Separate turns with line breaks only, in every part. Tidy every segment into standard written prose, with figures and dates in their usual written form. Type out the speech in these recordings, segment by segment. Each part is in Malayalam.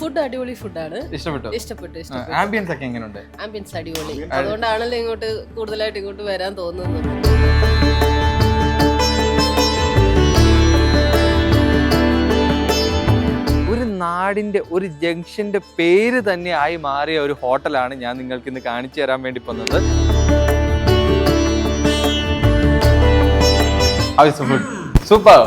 ഫുഡ് അടിപൊളി ഫുഡാണ്.
ഇഷ്ടപ്പെട്ടു. ആംബിയൻസ് ഒക്കെ എങ്ങനെയുണ്ട്?
ആംബിയൻസ് അടിപൊളി, അതുകൊണ്ടാണല്ലോ ഇങ്ങോട്ട് കൂടുതലായിട്ട് ഇങ്ങോട്ട് വരാൻ തോന്നുന്നത്.
ഒരു നാടിന്റെ ഒരു ജംഗ്ഷന്റെ പേര് തന്നെ ആയി മാറിയ ഒരു ഹോട്ടലാണ് ഞാൻ നിങ്ങൾക്ക് ഇന്ന് കാണിച്ചു തരാൻ വേണ്ടി പോകുന്നത്. സൂപ്പർ.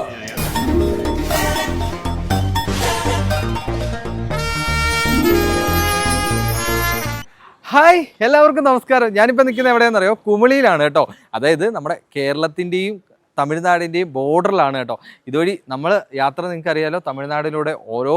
ഹായ്, എല്ലാവർക്കും നമസ്കാരം. ഞാനിപ്പോൾ നിൽക്കുന്നത് എവിടെയാണെന്നറിയോ? കുമളിയിലാണ് കേട്ടോ. അതായത് നമ്മുടെ കേരളത്തിൻ്റെയും തമിഴ്നാടിൻ്റെയും ബോർഡറിലാണ് കേട്ടോ. ഇതുവഴി നമ്മൾ യാത്ര, നിങ്ങൾക്കറിയാലോ, തമിഴ്നാടിലൂടെ ഓരോ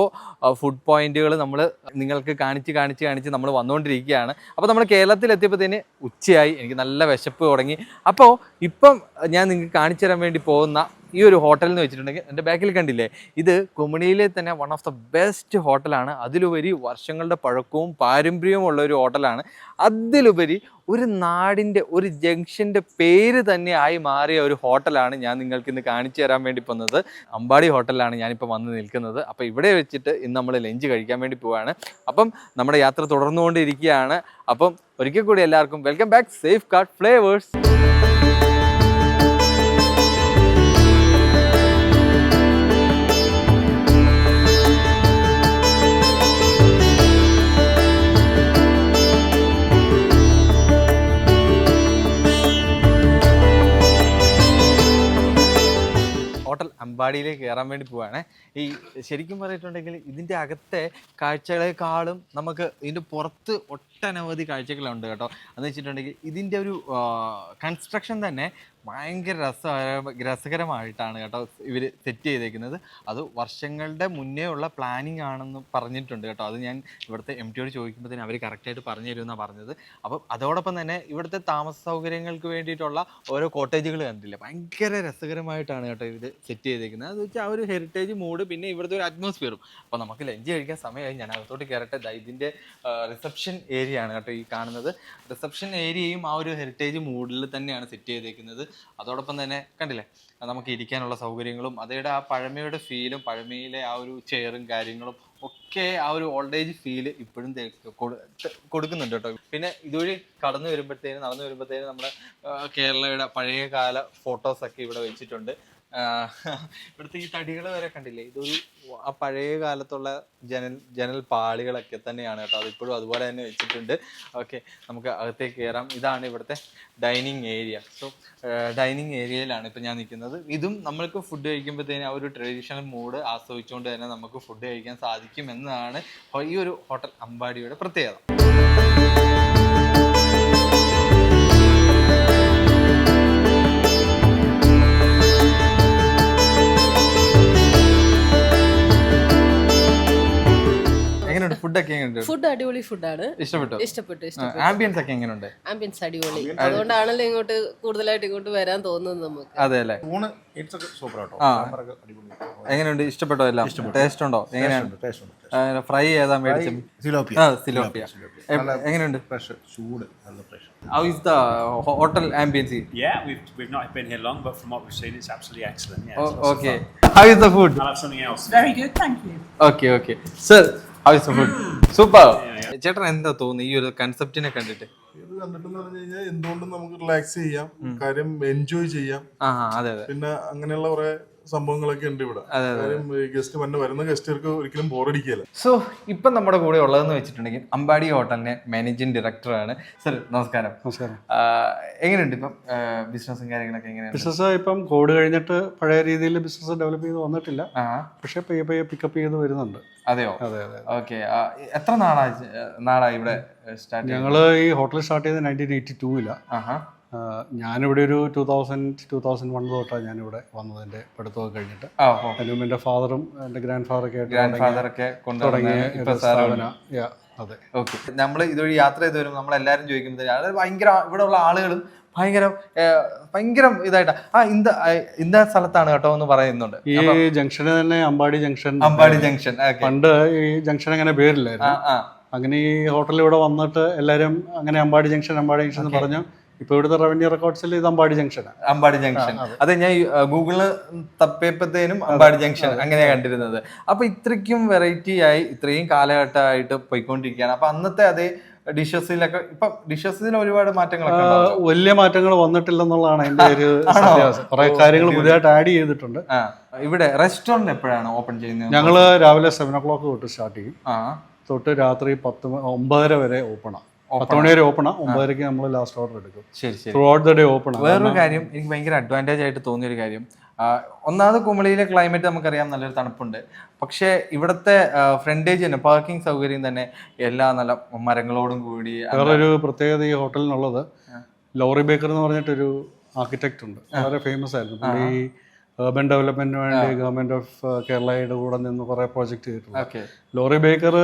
ഫുഡ് പോയിന്റുകൾ നമ്മൾ നിങ്ങൾക്ക് കാണിച്ച് നമ്മൾ വന്നുകൊണ്ടിരിക്കുകയാണ്. അപ്പോൾ നമ്മൾ കേരളത്തിലെത്തിയപ്പോഴത്തേന് ഉച്ചയായി, എനിക്ക് നല്ല വിശപ്പ് തുടങ്ങി. അപ്പോൾ ഇപ്പം ഞാൻ നിങ്ങൾക്ക് കാണിച്ചു തരാൻ വേണ്ടി പോകുന്ന ഈ ഒരു ഹോട്ടൽ എന്ന് വെച്ചിട്ടുണ്ടെങ്കിൽ എൻ്റെ ബാക്കിൽ കണ്ടില്ലേ, ഇത് കുമളിയിലെ തന്നെ വൺ ഓഫ് ദ ബെസ്റ്റ് ഹോട്ടലാണ്. അതിലുപരി വർഷങ്ങളുടെ പഴക്കവും പാരമ്പര്യവും ഉള്ള ഒരു ഹോട്ടലാണ്. അതിലുപരി ഒരു നാടിൻ്റെ ഒരു ജംഗ്ഷൻ്റെ പേര് തന്നെ ആയി മാറിയ ഒരു ഹോട്ടലാണ് ഞാൻ നിങ്ങൾക്ക് ഇന്ന് കാണിച്ചു തരാൻ വേണ്ടി പോകുന്നത്. അമ്പാടി ഹോട്ടലിലാണ് ഞാനിപ്പോൾ വന്ന് നിൽക്കുന്നത്. അപ്പോൾ ഇവിടെ വെച്ചിട്ട് ഇന്ന് നമ്മൾ ലഞ്ച് കഴിക്കാൻ വേണ്ടി പോവുകയാണ്. അപ്പം നമ്മുടെ യാത്ര തുടർന്നുകൊണ്ടിരിക്കുകയാണ്. അപ്പം ഒരിക്കൽ കൂടി എല്ലാവർക്കും welcome back safe guard flavours. Hotel അമ്പാടിയിലേക്ക് കയറാൻ വേണ്ടി പോവുകയാണ്. ഈ ശരിക്കും പറഞ്ഞിട്ടുണ്ടെങ്കിൽ ഇതിൻ്റെ അകത്തെ കാഴ്ചകളെക്കാളും നമുക്ക് ഇതിൻ്റെ പുറത്ത് ഒട്ടനവധി കാഴ്ചകളുണ്ട് കേട്ടോ. എന്ന് വെച്ചിട്ടുണ്ടെങ്കിൽ ഇതിൻ്റെ ഒരു കൺസ്ട്രക്ഷൻ തന്നെ ഭയങ്കര രസകരമായിട്ടാണ് കേട്ടോ ഇവർ സെറ്റ് ചെയ്തേക്കുന്നത്. അത് വർഷങ്ങളുടെ മുന്നേ ഉള്ള പ്ലാനിങ് ആണെന്ന് പറഞ്ഞിട്ടുണ്ട് കേട്ടോ. അത് ഞാൻ ഇവിടുത്തെ MTയോട് ചോദിക്കുമ്പോഴത്തേന് അവർ കറക്റ്റായിട്ട് പറഞ്ഞു തരുമെന്നാണ് പറഞ്ഞത്. അപ്പം അതോടൊപ്പം തന്നെ ഇവിടുത്തെ താമസ സൗകര്യങ്ങൾക്ക് വേണ്ടിയിട്ടുള്ള ഓരോ കോട്ടേജുകൾ കണ്ടില്ല, ഭയങ്കര രസകരമായിട്ടാണ് കേട്ടോ ഇവർ സെറ്റ് ചെയ്തേക്കുന്നത്. അത് വെച്ചാൽ ആ ഒരു ഹെറിറ്റേജ് മൂഡ്, പിന്നെ ഇവിടുത്തെ ഒരു അറ്റ്മോസ്ഫിയറും. അപ്പോൾ നമുക്ക് ലഞ്ച് കഴിക്കാൻ സമയമായി, ഞാൻ അകത്തോട്ട് കയറട്ടെ. ഇതിൻ്റെ റിസപ്ഷൻ ഏരിയ ആണ് കേട്ടോ ഈ കാണുന്നത്. റിസപ്ഷൻ ഏരിയയും ആ ഒരു ഹെറിറ്റേജ് മൂഡിൽ തന്നെയാണ് സെറ്റ് ചെയ്തേക്കുന്നത്. അതോടൊപ്പം തന്നെ കണ്ടില്ലേ, നമുക്ക് ഇരിക്കാനുള്ള സൗകര്യങ്ങളും അതേടെ ആ പഴമയുടെ ഫീലും പഴമയിലെ ആ ഒരു ചെയറും കാര്യങ്ങളും ഒക്കെ ആ ഒരു ഓൾഡ് ഏജ് ഫീല് ഇപ്പോഴും കൊടുക്കുന്നുണ്ട് കേട്ടോ. പിന്നെ ഇതുവഴി നടന്നു വരുമ്പോഴത്തേനും നമ്മുടെ കേരളയുടെ പഴയകാല ഫോട്ടോസൊക്കെ ഇവിടെ വെച്ചിട്ടുണ്ട്. ഇവിടുത്തെ ഈ തടികൾ വരെ കണ്ടില്ലേ, ഇതൊരു ആ പഴയ കാലത്തുള്ള ജനൽ പാളികളൊക്കെ തന്നെയാണ് കേട്ടോ. അതിപ്പോഴും അതുപോലെ തന്നെ വെച്ചിട്ടുണ്ട്. ഓക്കെ, നമുക്ക് അകത്തേക്ക് കയറാം. ഇതാണ് ഇവിടുത്തെ ഡൈനിങ് ഏരിയ. സോ ഡൈനിങ് ഏരിയയിലാണ് ഇപ്പം ഞാൻ നിൽക്കുന്നത്. ഇതും നമ്മൾക്ക് ഫുഡ് കഴിക്കുമ്പോഴത്തേനും ആ ഒരു ട്രഡീഷണൽ മൂഡ് ആസ്വദിച്ചുകൊണ്ട് തന്നെ നമുക്ക് ഫുഡ് കഴിക്കാൻ സാധിക്കും എന്നതാണ് ഈ ഒരു ഹോട്ടൽ അമ്പാടിയുടെ പ്രത്യേകത.
ഫുഡ് അടിപൊളി ഫുഡാണ്. ഇഷ്ടപ്പെട്ടു.
ആംബിയൻസ് ഒക്കെ എങ്ങനെയുണ്ട്?
ആംബിയൻസ് അടിപൊളി, അതുകൊണ്ടാണല്ലോ ഇങ്ങോട്ട് കൂടുതലായിട്ട് ഇങ്ങോട്ട് വരാൻ തോന്നുന്നത് നമുക്ക്.
അതെ അല്ലേ? എങ്ങനെയുണ്ട്? ഇഷ്ടപ്പെട്ടോ? എല്ലാം ടേസ്റ്റ് ഉണ്ടോ? എങ്ങനെയാണ്? ഫ്രൈ ഏതാ മേടിച്ചത്? സിലോപ്പിയ. എങ്ങനെയുണ്ട്? How is the hotel ambience?
Yeah, we've not been here long, but from what we've seen, it's absolutely excellent. Yeah.
Okay. How is the food?
I'll have something else.
Very good, thank you.
Okay. Sir, how is the food? Super. ചേട്ടൻ എന്താ തോന്നുന്നു ഈ ഒരു കൺസെപ്റ്റിനെ കണ്ടിട്ട്?
ഇത് കണ്ടിട്ടെന്ന് പറഞ്ഞു കഴിഞ്ഞാൽ എന്തുകൊണ്ടും നമുക്ക് റിലാക്സ് ചെയ്യാം, കാര്യം എൻജോയ് ചെയ്യാം.
അതെ.
പിന്നെ അങ്ങനെയുള്ള കുറെ സംഭവങ്ങളൊക്കെ ഉണ്ട് ഇവിടെ. ഗസ്റ്റ് വരുന്ന ഗസ്റ്റുകൾക്ക് ഒരിക്കലും ബോറടിക്കില്ല.
സോ ഇപ്പം നമ്മുടെ കൂടെ ഉള്ളതെന്ന് വെച്ചിട്ടുണ്ടെങ്കിൽ അമ്പാടി ഹോട്ടലിന്റെ മാനേജിംഗ് ഡയറക്ടറാണ്. സർ നമസ്കാരം. എങ്ങനെയുണ്ട് ഇപ്പം ബിസിനസ്സും കാര്യങ്ങളൊക്കെ? എങ്ങനെയാണ്
ബിസിനസ്? ഇപ്പം കോവിഡ് കഴിഞ്ഞിട്ട് പഴയ രീതിയിൽ ബിസിനസ് ഡെവലപ്പ് ചെയ്ത് വന്നിട്ടില്ല, പക്ഷെ പയ്യെ പിക്കപ്പ് ചെയ്ത് വരുന്നുണ്ട്.
അതെയോ? അതെ. ഓക്കെ. എത്ര നാളായി ഇവിടെ സ്റ്റാർട്ട്?
ഞങ്ങൾ ഈ ഹോട്ടൽ സ്റ്റാർട്ട് ചെയ്തത് 1982 ഞാനിവിടെ ഒരു 2001 തൊട്ടാണ് ഞാനിവിടെ വന്നത്, എൻ്റെ പഠിത്തമൊക്കെ കഴിഞ്ഞിട്ട്. അതിനും എൻ്റെ ഫാദറും എൻ്റെ ഗ്രാൻഡ് ഫാദറൊക്കെ തുടങ്ങിയ സ്ഥാപന. അതെ.
ഓക്കെ. നമ്മൾ ഇതുവഴി യാത്ര ചെയ്ത് വരുമ്പോൾ നമ്മളെല്ലാവരും ചോദിക്കുമ്പോൾ ഭയങ്കര ഇവിടെ ഉള്ള ആളുകളും ഭയങ്കര ഇതായിട്ടാ ഇന്ന സ്ഥലത്താണ് കേട്ടോ എന്ന് പറയുന്നുണ്ട്.
ഈ ജംഗ്ഷന് തന്നെ അമ്പാടി ജംഗ്ഷൻ. പണ്ട് ഈ ജംഗ്ഷൻ അങ്ങനെ പേരില്ലായിരുന്നു. അങ്ങനെ ഈ ഹോട്ടലിൽ ഇവിടെ വന്നിട്ട് എല്ലാവരും അങ്ങനെ അമ്പാടി ജംഗ്ഷൻ എന്ന് പറഞ്ഞു ഇപ്പോൾ ഇവിടുത്തെ റവന്യൂ റെക്കോർഡ്സിൽ ഇത് അമ്പാടി ജംഗ്ഷനാണ്.
അമ്പാടി ജംഗ്ഷൻ. അതെ, ഞാൻ ഗൂഗിളിൽ തപ്പിയപ്പോഴത്തേനും അമ്പാടി ജംഗ്ഷൻ അങ്ങനെയാണ് കണ്ടിരുന്നത്. അപ്പൊ ഇത്രയ്ക്കും വെറൈറ്റി ആയി ഇത്രയും കാലഘട്ടമായിട്ട് പോയിക്കൊണ്ടിരിക്കുകയാണ്. അപ്പൊ അന്നത്തെ അതേ ഡിഷസിലൊക്കെ ഇപ്പൊ ഡിഷസിൽ ഒരുപാട് മാറ്റങ്ങളൊക്കെ
വലിയ മാറ്റങ്ങൾ വന്നിട്ടില്ലെന്നുള്ളതാണ് എൻ്റെ ഒരു സത്യാവസ്ഥ. കുറെ കാര്യങ്ങൾ പുതിയതായിട്ട് ആഡ് ചെയ്തിട്ടുണ്ട്.
ഇവിടെ റെസ്റ്റോറന്റ് എപ്പോഴാണ് ഓപ്പൺ ചെയ്യുന്നത്?
ഞങ്ങൾ രാവിലെ 7 o'clock തൊട്ട് സ്റ്റാർട്ട് ചെയ്യും. തൊട്ട് രാത്രി 9:30 വരെ ഓപ്പണാണ്. 10 മണി വരെ ഓപ്പണാണ്. 9:30 നമ്മൾ ലാസ്റ്റ് ഓർഡർ എടുക്കും.
ശരി ശരി.
Through out the day open ആണ്.
വേറൊരു കാര്യം എനിക്ക് ഭയങ്കര അഡ്വാൻറ്റേജ് ആയിട്ട് തോന്നിയൊരു കാര്യം, ഒന്നാമത് കുമളിയിലെ ക്ലൈമറ്റ് നമുക്കറിയാം, നല്ലൊരു തണുപ്പുണ്ട്. പക്ഷേ ഇവിടുത്തെ ഫ്രണ്ടേജ് തന്നെ, പാർക്കിംഗ് സൗകര്യം തന്നെ എല്ലാ നല്ല മരങ്ങളോടും കൂടി.
വേറൊരു പ്രത്യേകത ഈ ഹോട്ടലിനുള്ളത്, ലോറി ബേക്കർ എന്ന് പറഞ്ഞിട്ടൊരു ആർക്കിടെക്ട് ഉണ്ട്, വളരെ ഫേമസ് ആയിരുന്നു. പുള്ളി urban ഡെവലപ്മെന്റിന് വേണ്ടി ഗവൺമെന്റ് ഓഫ് കേരളയുടെ കൂടെ നിന്ന് കുറെ പ്രോജക്റ്റ് ചെയ്തിട്ടുണ്ട്. ലോറി ബേക്കർ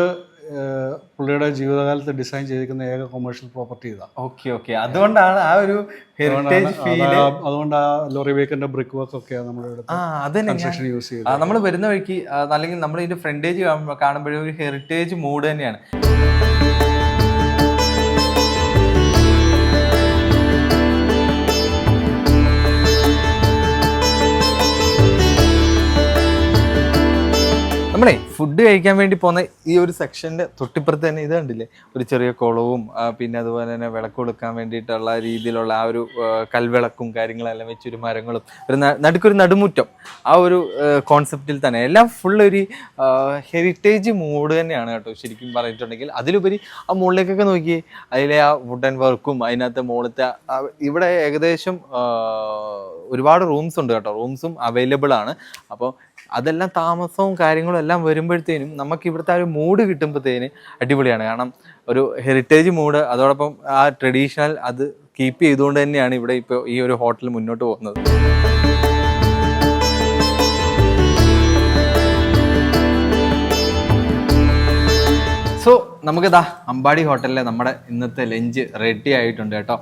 പുള്ളിയുടെ ജീവിതകാലത്ത് ഡിസൈൻ ചെയ്തിരിക്കുന്ന ഏക കൊമേഴ്ഷ്യൽ പ്രോപ്പർട്ടി ഇതാണ്.
ഓക്കെ അതുകൊണ്ടാണ് ആ ഒരു ഹെറിറ്റേജ് ഫീൽ.
അതുകൊണ്ട് ആ ലോറി ബേക്കറിന്റെ ബ്രിക്ക് വർക്ക് ഒക്കെയാണ് നമ്മുടെ കൺസ്ട്രക്ഷൻ യൂസ് ചെയ്തത്.
നമ്മൾ വരുന്ന വഴിക്ക് അല്ലെങ്കിൽ നമ്മൾ ഇതിന്റെ ഫ്രണ്ടേജ് കാണുമ്പോഴേ ഒരു ഹെറിറ്റേജ് മൂഡ് തന്നെയാണ്. നമ്മളെ ഫുഡ് കഴിക്കാൻ വേണ്ടി പോകുന്ന ഈ ഒരു സെക്ഷൻ്റെ തൊട്ടിപ്പുറത്ത് തന്നെ ഇത് കണ്ടില്ലേ, ഒരു ചെറിയ കുളവും പിന്നെ അതുപോലെ തന്നെ വിളക്ക് കൊടുക്കാൻ വേണ്ടിയിട്ടുള്ള രീതിയിലുള്ള ആ ഒരു കൽവിളക്കും കാര്യങ്ങളെല്ലാം വെച്ചൊരു മരങ്ങളും ഒരു നടുക്കൊരു നടുമുറ്റം, ആ ഒരു കോൺസെപ്റ്റിൽ തന്നെ എല്ലാം ഫുള്ളൊരു ഹെറിറ്റേജ് മൂഡ് തന്നെയാണ് കേട്ടോ ശരിക്കും പറഞ്ഞിട്ടുണ്ടെങ്കിൽ. അതിലുപരി ആ മുകളിലേക്കൊക്കെ നോക്കി അതിലെ ആ വുഡൻ വർക്കും അതിനകത്ത് മുകളിലത്തെ ഇവിടെ ഏകദേശം ഒരുപാട് റൂംസ് ഉണ്ട് കേട്ടോ, റൂംസും അവൈലബിൾ ആണ്. അപ്പോൾ അതെല്ലാം താമസവും കാര്യങ്ങളും എല്ലാം വരുമ്പോഴത്തേനും നമുക്ക് ഇവിടുത്തെ ആ ഒരു മൂഡ് കിട്ടുമ്പോഴത്തേന് അടിപൊളിയാണ്. കാരണം ഒരു ഹെറിറ്റേജ് മൂഡ്, അതോടൊപ്പം ആ ട്രഡീഷണൽ അത് കീപ്പ് ചെയ്തുകൊണ്ട് തന്നെയാണ് ഇവിടെ ഇപ്പോൾ ഈ ഒരു ഹോട്ടൽ മുന്നോട്ട് പോകുന്നത്. സോ നമുക്കിതാ അമ്പാടി ഹോട്ടലിലെ നമ്മുടെ ഇന്നത്തെ ലഞ്ച് റെഡി ആയിട്ടുണ്ട് കേട്ടോ.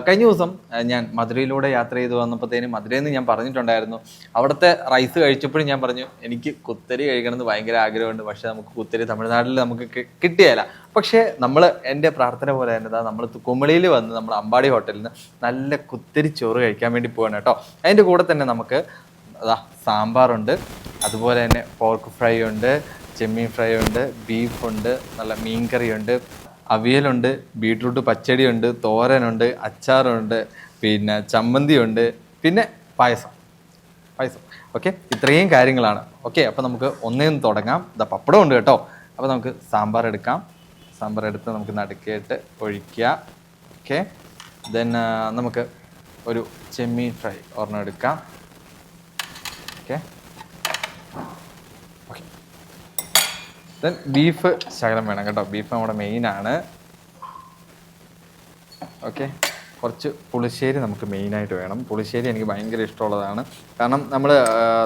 കഴിഞ്ഞ ദിവസം ഞാൻ മധുരയിലൂടെ യാത്ര ചെയ്ത് വന്നപ്പോഴത്തേനും മധുരയിൽ നിന്ന് ഞാൻ പറഞ്ഞിട്ടുണ്ടായിരുന്നു, അവിടുത്തെ റൈസ് കഴിച്ചപ്പോഴും ഞാൻ പറഞ്ഞു എനിക്ക് കുത്തരി കഴിക്കണമെന്ന് ഭയങ്കര ആഗ്രഹമുണ്ട്, പക്ഷെ നമുക്ക് കുത്തരി തമിഴ്നാട്ടിൽ നമുക്ക് കിട്ടിയല്ല. പക്ഷേ നമ്മൾ എൻ്റെ പ്രാർത്ഥന പോലെ തന്നെ നമ്മൾ കുമളിയിൽ വന്ന് നമ്മൾ അമ്പാടി ഹോട്ടലിൽ നിന്ന് നല്ല കുത്തരി ചോറ് കഴിക്കാൻ വേണ്ടി പോവാണ് കേട്ടോ. അതിൻ്റെ കൂടെ തന്നെ നമുക്ക് അതാ സാമ്പാറുണ്ട്, അതുപോലെ തന്നെ പോർക്ക് ഫ്രൈ ഉണ്ട്, ചെമ്മീൻ ഫ്രൈ ഉണ്ട്, ബീഫുണ്ട്, നല്ല മീൻ കറിയുണ്ട്, അവിയലുണ്ട്, ബീട്രൂട്ട് പച്ചടിയുണ്ട്, തോരനുണ്ട്, അച്ചാറുണ്ട്, പിന്നെ ചമ്മന്തിയുണ്ട്, പിന്നെ പായസം. ഓക്കെ, ഇത്രയും കാര്യങ്ങളാണ്. ഓക്കെ, അപ്പോൾ നമുക്ക് ഒന്നേന്ന് തുടങ്ങാം. ഇതാ പപ്പടം ഉണ്ട് കേട്ടോ. അപ്പോൾ നമുക്ക് സാമ്പാർ എടുക്കാം. സാമ്പാർ എടുത്ത് നമുക്ക് നടുക്കായിട്ട് ഒഴിക്കുക. ഓക്കെ, ദെൻ നമുക്ക് ഒരു ചെമ്മീൻ ഫ്രൈ ഒരെണ്ണം എടുക്കാം. ഓക്കെ, ദെൻ ബീഫ് ശകലം വേണം കേട്ടോ, ബീഫ് നമ്മുടെ മെയിനാണ്. ഓക്കെ, കുറച്ച് പുളിശ്ശേരി നമുക്ക് മെയിനായിട്ട് വേണം. പുളിശ്ശേരി എനിക്ക് ഭയങ്കര ഇഷ്ടമുള്ളതാണ്. കാരണം നമ്മൾ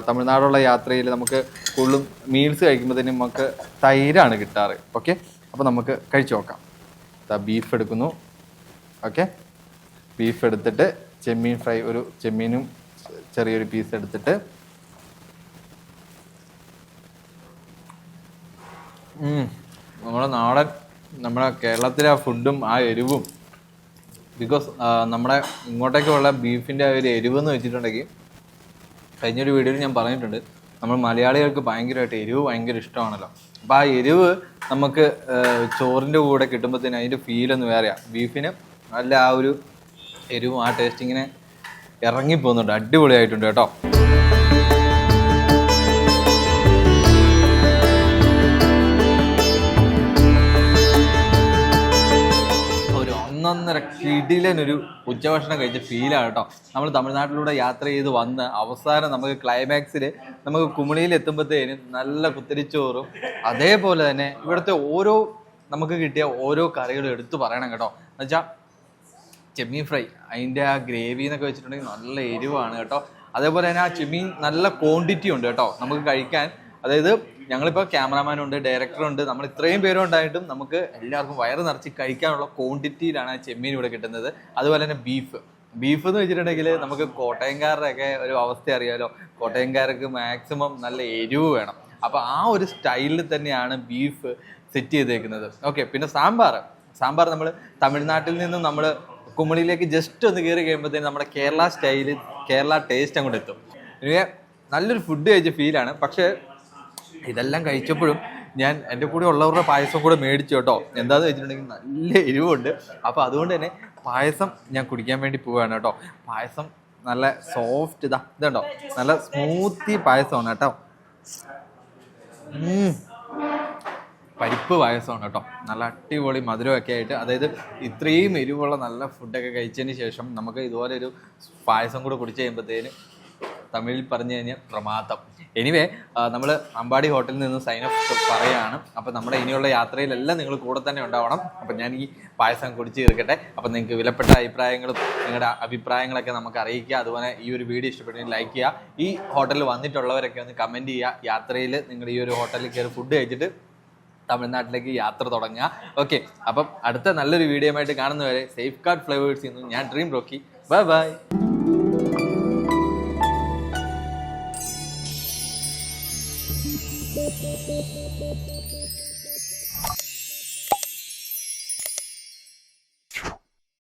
തമിഴ്നാടുള്ള യാത്രയിൽ നമുക്ക് കൂടുതലും മീൽസ് കഴിക്കുമ്പോൾ തന്നെ നമുക്ക് തൈരാണ് കിട്ടാറ്. ഓക്കെ, അപ്പോൾ നമുക്ക് കഴിച്ചു നോക്കാം. ബീഫ് എടുക്കുന്നു. ഓക്കെ, ബീഫ് എടുത്തിട്ട് ചെമ്മീൻ ഫ്രൈ, ഒരു ചെമ്മീനും ചെറിയൊരു പീസ് എടുത്തിട്ട് നമ്മുടെ നാടൻ, നമ്മുടെ കേരളത്തിലെ ആ ഫുഡും ആ എരിവും, ബിക്കോസ് നമ്മുടെ ഇങ്ങോട്ടേക്കുള്ള ബീഫിൻ്റെ ആ ഒരു എരിവെന്ന് വെച്ചിട്ടുണ്ടെങ്കിൽ കഴിഞ്ഞൊരു വീഡിയോയിൽ ഞാൻ പറഞ്ഞിട്ടുണ്ട്, നമ്മൾ മലയാളികൾക്ക് ഭയങ്കരമായിട്ട് എരിവ് ഭയങ്കര ഇഷ്ടമാണല്ലോ. അപ്പോൾ ആ എരിവ് നമുക്ക് ചോറിൻ്റെ കൂടെ കിട്ടുമ്പോഴത്തേനും അതിൻ്റെ ഫീലൊന്ന് വേറെയാണ്. ബീഫിന് നല്ല ആ ഒരു എരിവും ആ ടേസ്റ്റിങ്ങിനെ ഇറങ്ങിപ്പോകുന്നുണ്ട്. അടിപൊളിയായിട്ടുണ്ട് കേട്ടോ. ഒന്നൊന്നര കിടിലനൊരു ഉച്ചഭക്ഷണം കഴിച്ച ഫീലാണ് കേട്ടോ. നമ്മൾ തമിഴ്നാട്ടിലൂടെ യാത്ര ചെയ്ത് വന്ന് അവസാനം നമുക്ക് ക്ലൈമാക്സിൽ നമുക്ക് കുമളിയിൽ എത്തുമ്പോഴത്തേനും നല്ല കുത്തരിച്ചോറും അതേപോലെ തന്നെ ഇവിടുത്തെ ഓരോ നമുക്ക് കിട്ടിയ ഓരോ കറികളും എടുത്തു പറയണം കേട്ടോ. എന്നുവെച്ചാൽ ചെമ്മീൻ ഫ്രൈ, അതിൻ്റെ ആ ഗ്രേവി എന്നൊക്കെ വെച്ചിട്ടുണ്ടെങ്കിൽ നല്ല എരിവാണ് കേട്ടോ. അതേപോലെ തന്നെ ആ ചെമ്മീൻ നല്ല ക്വാണ്ടിറ്റി ഉണ്ട് കേട്ടോ നമുക്ക് കഴിക്കാൻ. അതായത് ഞങ്ങളിപ്പോൾ ക്യാമറാമാനുണ്ട്, ഡയറക്ടറുണ്ട്, നമ്മൾ ഇത്രയും പേരും ഉണ്ടായിട്ടും നമുക്ക് എല്ലാവർക്കും വയറ് നിറച്ച് കഴിക്കാനുള്ള ക്വാണ്ടിറ്റിയിലാണ് ആ ചെമ്മീൻ ഇവിടെ കിട്ടുന്നത്. അതുപോലെ തന്നെ ബീഫ് എന്ന് വെച്ചിട്ടുണ്ടെങ്കിൽ നമുക്ക് കോട്ടയംകാരുടെയൊക്കെ ഒരു അവസ്ഥ അറിയാമല്ലോ. കോട്ടയംകാർക്ക് മാക്സിമം നല്ല എരിവ് വേണം. അപ്പോൾ ആ ഒരു സ്റ്റൈലിൽ തന്നെയാണ് ബീഫ് സെറ്റ് ചെയ്തേക്കുന്നത്. ഓക്കെ, പിന്നെ സാമ്പാർ നമ്മൾ തമിഴ്നാട്ടിൽ നിന്നും നമ്മൾ കുമളിയിലേക്ക് ജസ്റ്റ് ഒന്ന് കയറി കഴിയുമ്പോഴത്തേനും നമ്മുടെ കേരള സ്റ്റൈല് കേരള ടേസ്റ്റ് അങ്ങോട്ട് എത്തും. എനിക്ക് നല്ലൊരു ഫുഡ് കഴിച്ച ഫീലാണ്. പക്ഷേ ഇതെല്ലാം കഴിച്ചപ്പോഴും ഞാൻ എൻ്റെ കൂടെ ഉള്ളവരുടെ പായസം കൂടെ മേടിച്ചു കേട്ടോ. എന്താണെന്ന് വെച്ചിട്ടുണ്ടെങ്കിൽ നല്ല എരിവുണ്ട്. അപ്പോൾ അതുകൊണ്ട് തന്നെ പായസം ഞാൻ കുടിക്കാൻ വേണ്ടി പോവുകയാണ് കേട്ടോ. പായസം നല്ല സോഫ്റ്റ് ഇതുണ്ടോ, നല്ല സ്മൂത്തി പായസമാണ് കേട്ടോ. പരിപ്പ് പായസമാണ് കേട്ടോ. നല്ല അടിപൊളി മധുരമൊക്കെ ആയിട്ട്, അതായത് ഇത്രയും എരിവുള്ള നല്ല ഫുഡൊക്കെ കഴിച്ചതിന് ശേഷം നമുക്ക് ഇതുപോലെ ഒരു പായസം കൂടെ കുടിച്ച് കഴിയുമ്പോഴത്തേന് തമിഴിൽ പറഞ്ഞു കഴിഞ്ഞാൽ പ്രമാദം. എനിവേ നമ്മൾ അമ്പാടി ഹോട്ടലിൽ നിന്ന് സൈൻ ഓഫ് പറയുകയാണ്. അപ്പോൾ നമ്മുടെ ഇനിയുള്ള യാത്രയിലെല്ലാം നിങ്ങൾ കൂടെ തന്നെ ഉണ്ടാവണം. അപ്പം ഞാൻ ഈ പായസം കുടിച്ച് തീർക്കട്ടെ. അപ്പം നിങ്ങൾക്ക് വിലപ്പെട്ട അഭിപ്രായങ്ങളും നിങ്ങളുടെ അഭിപ്രായങ്ങളൊക്കെ നമുക്ക് അറിയിക്കുക. അതുപോലെ ഈ ഒരു വീഡിയോ ഇഷ്ടപ്പെട്ടെങ്കിൽ ലൈക്ക് ചെയ്യുക. ഈ ഹോട്ടലിൽ വന്നിട്ടുള്ളവരൊക്കെ ഒന്ന് കമൻറ്റ് ചെയ്യുക. യാത്രയിൽ നിങ്ങൾ ഈ ഒരു ഹോട്ടലിൽ കയറി ഫുഡ് കഴിച്ചിട്ട് തമിഴ്നാട്ടിലേക്ക് യാത്ര തുടങ്ങുക. ഓക്കെ, അപ്പം അടുത്ത നല്ലൊരു വീഡിയോ ആയിട്ട് കാണുന്നവരെ സേഫ് ഗാർഡ് ഫ്ലേവേഴ്സ് ചെയ്യുന്നു. ഞാൻ ഡ്രീം റോക്കി. Bye bye.